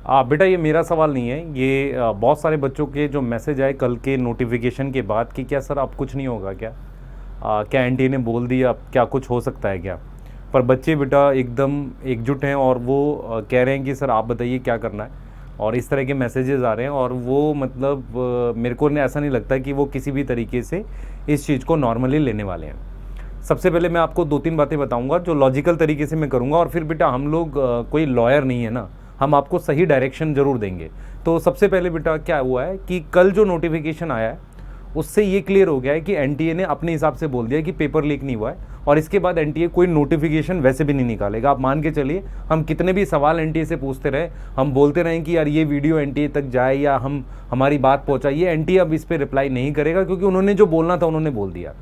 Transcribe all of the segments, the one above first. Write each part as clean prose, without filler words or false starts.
बेटा ये मेरा सवाल नहीं है, ये बहुत सारे बच्चों के जो मैसेज आए कल के नोटिफिकेशन के बाद कि क्या सर अब कुछ नहीं होगा क्या, क्या एनटीए ने बोल दिया, अब क्या कुछ हो सकता है क्या। पर बच्चे बेटा एकदम एकजुट हैं और वो कह रहे हैं कि सर आप बताइए क्या करना है, और इस तरह के मैसेजेस आ रहे हैं। और वो मतलब मेरे को ऐसा नहीं लगता कि वो किसी भी तरीके से इस चीज़ को नॉर्मली लेने वाले हैं। सबसे पहले मैं आपको 2-3 बातें बताऊंगा जो लॉजिकल तरीके से मैं करूंगा, और फिर बेटा हम लोग कोई लॉयर नहीं है ना, हम आपको सही डायरेक्शन ज़रूर देंगे। तो सबसे पहले बेटा क्या हुआ है कि कल जो नोटिफिकेशन आया है उससे ये क्लियर हो गया है कि एनटीए ने अपने हिसाब से बोल दिया कि पेपर लीक नहीं हुआ है, और इसके बाद एनटीए कोई नोटिफिकेशन वैसे भी नहीं निकालेगा। आप मान के चलिए हम कितने भी सवाल एनटीए से पूछते रहे, हम बोलते रहें कि यार ये वीडियो एनटीए तक जाए या हम हमारी बात पहुंचाइए, एनटीए अब इस पर रिप्लाई नहीं करेगा, क्योंकि उन्होंने जो बोलना था उन्होंने बोल दिया।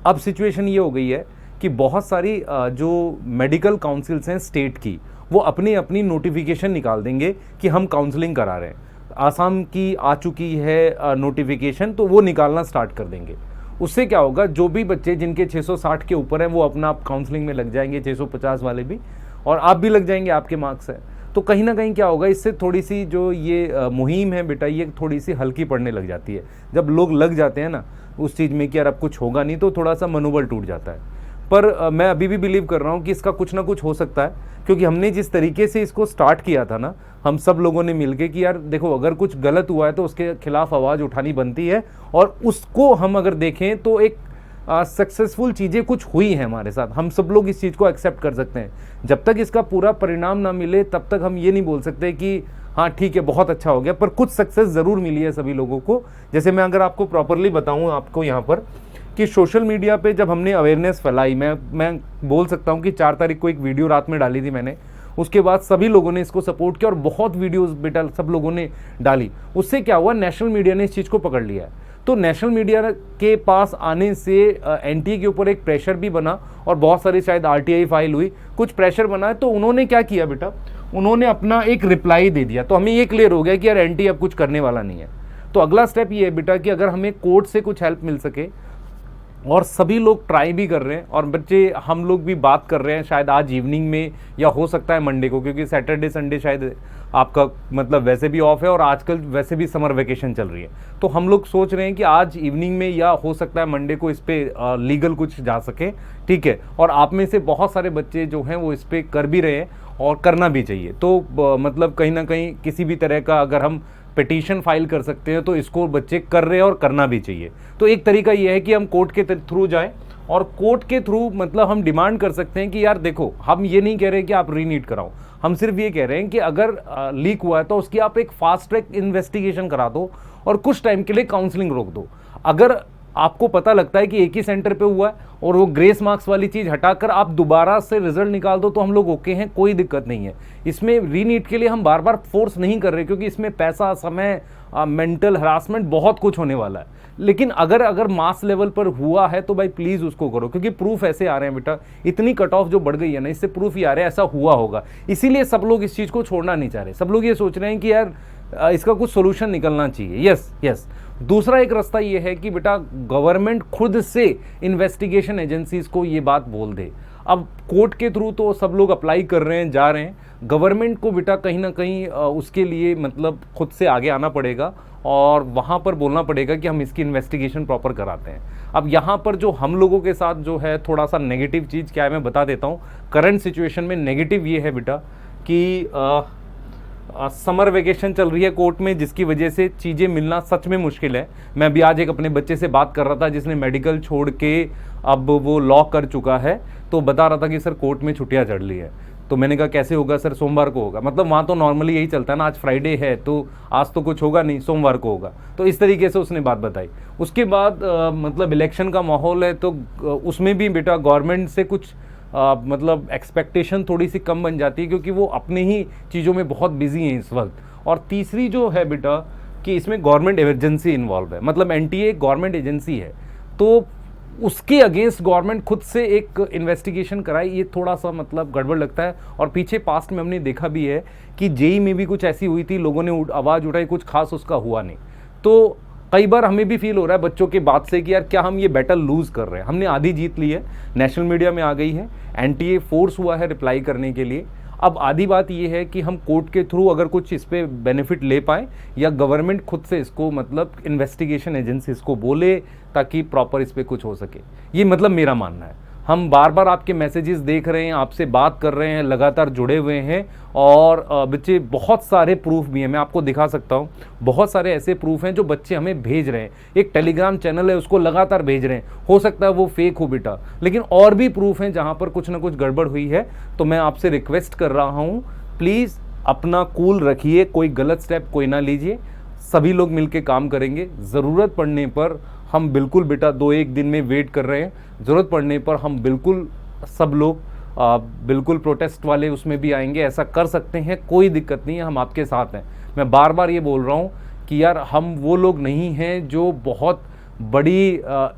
अब सिचुएशन ये हो गई है कि बहुत सारी जो मेडिकल काउंसिल्स हैं स्टेट की, वो अपनी अपनी नोटिफिकेशन निकाल देंगे कि हम काउंसलिंग करा रहे हैं। आसाम की आ चुकी है नोटिफिकेशन, तो वो निकालना स्टार्ट कर देंगे। उससे क्या होगा, जो भी बच्चे जिनके 660 के ऊपर हैं वो अपना आप काउंसलिंग में लग जाएंगे, 650 वाले भी, और आप भी लग जाएंगे, आपके मार्क्स हैं। तो कहीं ना कहीं क्या होगा, इससे थोड़ी सी जो ये मुहिम है बेटा, ये थोड़ी सी हल्की पड़ने लग जाती है। जब लोग लग जाते हैं ना उस चीज़ में कि यार अब कुछ होगा नहीं, तो थोड़ा सा मनोबल टूट जाता है। पर मैं अभी भी बिलीव कर रहा हूँ कि इसका कुछ ना कुछ हो सकता है, क्योंकि हमने जिस तरीके से इसको स्टार्ट किया था ना, हम सब लोगों ने मिलके कि यार देखो अगर कुछ गलत हुआ है तो उसके खिलाफ आवाज़ उठानी बनती है, और उसको हम अगर देखें तो एक सक्सेसफुल चीज़ें कुछ हुई हैं हमारे साथ, हम सब लोग इस चीज़ को एक्सेप्ट कर सकते हैं। जब तक इसका पूरा परिणाम ना मिले तब तक हम ये नहीं बोल सकते कि हाँ ठीक है बहुत अच्छा हो गया, पर कुछ सक्सेस ज़रूर मिली है सभी लोगों को। जैसे मैं अगर आपको प्रॉपरली बताऊँ आपको यहाँ पर कि सोशल मीडिया पे जब हमने अवेयरनेस फैलाई, मैं बोल सकता हूँ कि 4 तारीख को एक वीडियो रात में डाली थी मैंने, उसके बाद सभी लोगों ने इसको सपोर्ट किया और बहुत वीडियोस बेटा सब लोगों ने डाली। उससे क्या हुआ, नेशनल मीडिया ने इस चीज़ को पकड़ लिया है। तो नेशनल मीडिया के पास आने से एनटीए के ऊपर एक प्रेशर भी बना, और बहुत सारी शायद आरटीआई फाइल हुई, कुछ प्रेशर बना। तो उन्होंने क्या किया बेटा, उन्होंने अपना एक रिप्लाई दे दिया। तो हमें ये क्लियर हो गया कि यार एनटीए अब कुछ करने वाला नहीं है। तो अगला स्टेप ये है बेटा कि अगर हमें कोर्ट से कुछ हेल्प मिल सके, और सभी लोग ट्राई भी कर रहे हैं, और बच्चे हम लोग भी बात कर रहे हैं शायद आज इवनिंग में या हो सकता है मंडे को, क्योंकि सैटरडे संडे शायद आपका मतलब वैसे भी ऑफ है, और आजकल वैसे भी समर वेकेशन चल रही है। तो हम लोग सोच रहे हैं कि आज इवनिंग में या हो सकता है मंडे को इस पर लीगल कुछ जा सके, ठीक है। और आप में से बहुत सारे बच्चे जो हैं वो इस पर कर भी रहे हैं, और करना भी चाहिए। तो मतलब कहीं ना कहीं किसी भी तरह का अगर हम पिटीशन फाइल कर सकते हैं तो इसको बच्चे कर रहे हैं और करना भी चाहिए। तो एक तरीका ये है कि हम कोर्ट के थ्रू जाएं, और कोर्ट के थ्रू मतलब हम डिमांड कर सकते हैं कि यार देखो हम ये नहीं कह रहे कि आप रीनीट कराओ, हम सिर्फ ये कह रहे हैं कि अगर लीक हुआ है तो उसकी आप एक फास्ट ट्रैक इन्वेस्टिगेशन करा दो, और कुछ टाइम के लिए काउंसलिंग रोक दो। अगर आपको पता लगता है कि एक ही सेंटर पे हुआ है और वो ग्रेस मार्क्स वाली चीज़ हटाकर आप दोबारा से रिजल्ट निकाल दो, तो हम लोग ओके हैं, कोई दिक्कत नहीं है। इसमें रीनीट के लिए हम बार बार फोर्स नहीं कर रहे, क्योंकि इसमें पैसा, समय, मेंटल हरासमेंट बहुत कुछ होने वाला है। लेकिन अगर मास लेवल पर हुआ है तो भाई प्लीज़ उसको करो, क्योंकि प्रूफ ऐसे आ रहे हैं बेटा, इतनी कट ऑफ जो बढ़ गई है ना, इससे प्रूफ ही आ रहे हैं ऐसा हुआ होगा। इसीलिए सब लोग इस चीज़ को छोड़ना नहीं चाह रहे, सब लोग ये सोच रहे हैं कि यार इसका कुछ सोल्यूशन निकलना चाहिए। यस। दूसरा एक रास्ता ये है कि बेटा गवर्नमेंट खुद से इन्वेस्टिगेशन एजेंसीज को ये बात बोल दे। अब कोर्ट के थ्रू तो सब लोग अप्लाई कर रहे हैं, जा रहे हैं, गवर्नमेंट को बेटा कहीं ना कहीं उसके लिए मतलब खुद से आगे आना पड़ेगा, और वहाँ पर बोलना पड़ेगा कि हम इसकी इन्वेस्टिगेशन प्रॉपर कराते हैं। अब यहाँ पर जो हम लोगों के साथ जो है थोड़ा सा नेगेटिव चीज़ क्या है मैं बता देता हूँ। करंट सिचुएशन में नेगेटिव ये है बेटा कि समर वेकेशन चल रही है कोर्ट में, जिसकी वजह से चीज़ें मिलना सच में मुश्किल है। मैं अभी आज एक अपने बच्चे से बात कर रहा था जिसने मेडिकल छोड़ के अब वो लॉ कर चुका है, तो बता रहा था कि सर कोर्ट में छुट्टियां चढ़ ली है। तो मैंने कहा कैसे होगा सर, सोमवार को होगा। मतलब वहाँ तो नॉर्मली यही चलता है ना, आज फ्राइडे है तो आज तो कुछ होगा नहीं, सोमवार को होगा। तो इस तरीके से उसने बात बताई। उसके बाद मतलब इलेक्शन का माहौल है, तो उसमें भी बेटा गवर्नमेंट से कुछ मतलब एक्सपेक्टेशन थोड़ी सी कम बन जाती है, क्योंकि वो अपने ही चीज़ों में बहुत बिजी हैं इस वक्त। और तीसरी जो है बेटा कि इसमें गवर्नमेंट एमरजेंसी इन्वॉल्व है, मतलब एनटीए गवर्नमेंट एजेंसी है, तो उसके अगेंस्ट गवर्नमेंट खुद से एक इन्वेस्टिगेशन कराए, ये थोड़ा सा मतलब गड़बड़ लगता है। और पीछे पास्ट में हमने देखा भी है कि जेई में भी कुछ ऐसी हुई थी, लोगों ने आवाज़ उठाई, कुछ खास उसका हुआ नहीं। तो कई बार हमें भी फील हो रहा है बच्चों के बात से कि यार क्या हम ये बैटल लूज़ कर रहे हैं। हमने आधी जीत ली है, नेशनल मीडिया में आ गई है, एनटीए फोर्स हुआ है रिप्लाई करने के लिए। अब आधी बात ये है कि हम कोर्ट के थ्रू अगर कुछ इस पे बेनिफिट ले पाएँ या गवर्नमेंट खुद से इसको मतलब इन्वेस्टिगेशन एजेंसीज को बोले ताकि प्रॉपर इस पे कुछ हो सके, ये मतलब मेरा मानना है। हम बार बार आपके मैसेजेस देख रहे हैं, आपसे बात कर रहे हैं, लगातार जुड़े हुए हैं और बच्चे बहुत सारे प्रूफ भी हैं, मैं आपको दिखा सकता हूं, बहुत सारे ऐसे प्रूफ हैं जो बच्चे हमें भेज रहे हैं। एक टेलीग्राम चैनल है, उसको लगातार भेज रहे हैं, हो सकता है वो फेक हो बेटा, लेकिन और भी प्रूफ हैं जहां पर कुछ ना कुछ गड़बड़ हुई है। तो मैं आपसे रिक्वेस्ट कर रहा हूं, प्लीज़ अपना कूल रखिए, कोई गलत स्टेप कोई ना लीजिए, सभी लोग मिलकर काम करेंगे। ज़रूरत पड़ने पर हम बिल्कुल बेटा 2-1 दिन में वेट कर रहे हैं, ज़रूरत पड़ने पर हम बिल्कुल सब लोग बिल्कुल प्रोटेस्ट वाले उसमें भी आएंगे, ऐसा कर सकते हैं, कोई दिक्कत नहीं है, हम आपके साथ हैं। मैं बार बार ये बोल रहा हूँ कि यार हम वो लोग नहीं हैं जो बहुत बड़ी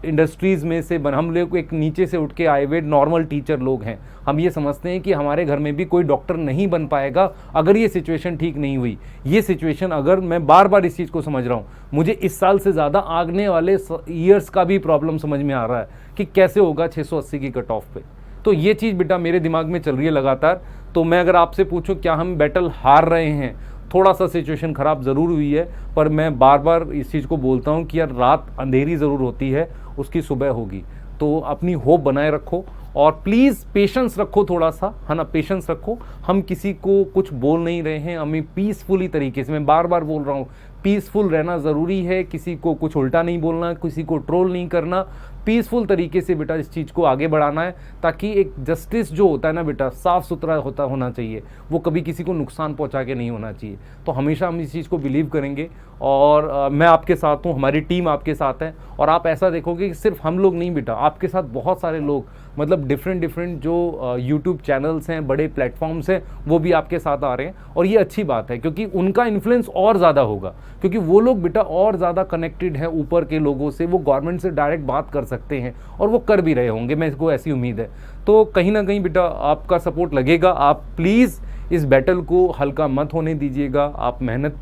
इंडस्ट्रीज़ में से हम लोग एक नीचे से उठ के आए हुए नॉर्मल टीचर लोग हैं। हम ये समझते हैं कि हमारे घर में भी कोई डॉक्टर नहीं बन पाएगा अगर ये सिचुएशन ठीक नहीं हुई। ये सिचुएशन अगर मैं बार बार इस चीज़ को समझ रहा हूँ, मुझे इस साल से ज़्यादा आगने वाले ईयर्स का भी प्रॉब्लम समझ में आ रहा है कि कैसे होगा 680 की कट ऑफ पे। तो ये चीज़ बेटा मेरे दिमाग में चल रही है लगातार। तो मैं अगर आपसे पूछूं क्या हम बैटल हार रहे हैं, थोड़ा सा सिचुएशन ख़राब ज़रूर हुई है, पर मैं बार बार इस चीज़ को बोलता हूँ कि यार रात अंधेरी ज़रूर होती है, उसकी सुबह होगी। तो अपनी होप बनाए रखो और प्लीज़ पेशेंस रखो थोड़ा सा, है ना, पेशेंस रखो। हम किसी को कुछ बोल नहीं रहे हैं, हमें पीसफुली तरीके से, मैं बार बार बोल रहा हूँ, पीसफुल रहना ज़रूरी है। किसी को कुछ उल्टा नहीं बोलना, किसी को ट्रोल नहीं करना, पीसफुल तरीके से बेटा इस चीज़ को आगे बढ़ाना है, ताकि एक जस्टिस जो होता है ना बेटा, साफ़ सुथरा होना चाहिए, वो कभी किसी को नुकसान पहुंचा के नहीं होना चाहिए। तो हमेशा हम इस चीज़ को बिलीव करेंगे और मैं आपके साथ हूँ, हमारी टीम आपके साथ है। और आप ऐसा देखोगे कि सिर्फ हम लोग नहीं बेटा, आपके साथ बहुत सारे लोग, मतलब डिफरेंट जो यूट्यूब चैनल्स हैं, बड़े प्लेटफॉर्म्स हैं, वो भी आपके साथ आ रहे हैं। और ये अच्छी बात है क्योंकि उनका इन्फ्लुएंस और ज़्यादा होगा, क्योंकि वो लोग बेटा और ज़्यादा कनेक्टेड हैं ऊपर के लोगों से, वो गवर्नमेंट से डायरेक्ट बात कर सकते हैं और वो कर भी रहे होंगे, मेरे को ऐसी उम्मीद है। तो कहीं ना कहीं बेटा आपका सपोर्ट लगेगा। आप प्लीज़ इस बैटल को हल्का मत होने दीजिएगा। आप मेहनत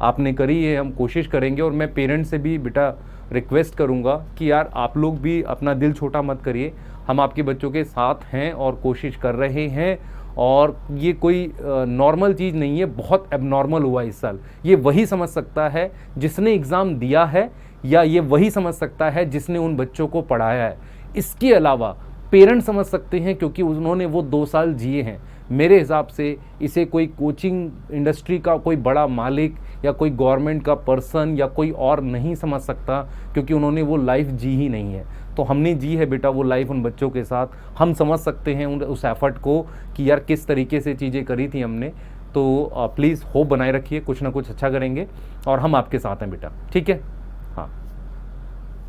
आपने करी है, हम कोशिश करेंगे। और मैं पेरेंट्स से भी बेटा रिक्वेस्ट करूँगा कि यार आप लोग भी अपना दिल छोटा मत करिए, हम आपके बच्चों के साथ हैं और कोशिश कर रहे हैं। और ये कोई नॉर्मल चीज़ नहीं है, बहुत एबनॉर्मल हुआ इस साल। ये वही समझ सकता है जिसने एग्ज़ाम दिया है, या ये वही समझ सकता है जिसने उन बच्चों को पढ़ाया है। इसके अलावा पेरेंट्स समझ सकते हैं क्योंकि उन्होंने वो 2 साल जिए हैं। मेरे हिसाब से इसे कोई कोचिंग इंडस्ट्री का कोई बड़ा मालिक या कोई गवर्नमेंट का पर्सन या कोई और नहीं समझ सकता, क्योंकि उन्होंने वो लाइफ जी ही नहीं है। तो हमने जी है बेटा वो लाइफ उन बच्चों के साथ। हम समझ सकते हैं उस एफर्ट को कि यार किस तरीके से चीज़ें करी थी हमने। तो प्लीज़ होप बनाए रखिए, कुछ ना कुछ अच्छा करेंगे और हम आपके साथ हैं बेटा, ठीक है।